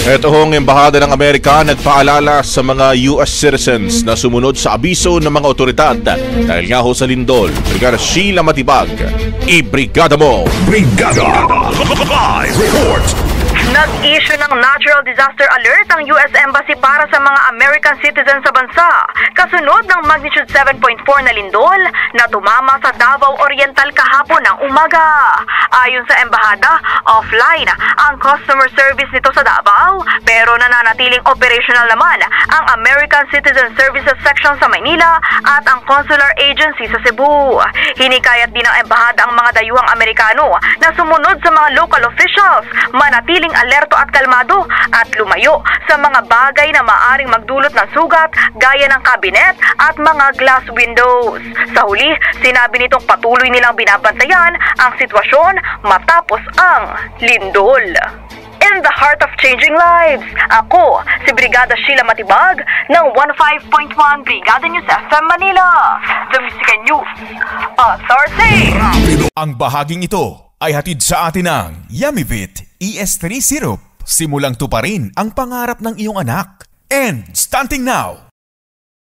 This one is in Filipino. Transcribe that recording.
Ito hong Embahada ng Amerika nagpaalala sa mga US citizens na sumunod sa abiso ng mga otoridad dahil nga ho sa lindol. Brigada Sheila Matibag, i-brigada mo! Brigada! Live report! Nag-issue ng Natural Disaster Alert ang US Embassy para sa mga American citizens sa bansa kasunod ng magnitude 7.4 na lindol na tumama sa Davao Oriental kahapon ng umaga. Ayon sa embahada, offline ang customer service nito sa Davao pero nananatiling operational naman ang American Citizen Services Section sa Maynila at ang Consular Agency sa Cebu. Hinikayat din ng embahada ang mga dayuhang Amerikano na sumunod sa mga local officials, manatiling alerto at kalmado at lumayo sa mga bagay na maaring magdulot ng sugat gaya ng kabinet at mga glass windows. Sa huli, sinabi nitong patuloy nilang binabantayan ang sitwasyon matapos ang lindol. In the heart of changing lives, ako si Brigada Sheila Matibag ng 15.1 Brigada News FM Manila, The Music News Authority. Ang bahaging ito ay hatid sa atin ng Yummyvit ES3 Syrup. Simulang tuparin ang pangarap ng iyong anak. And starting now,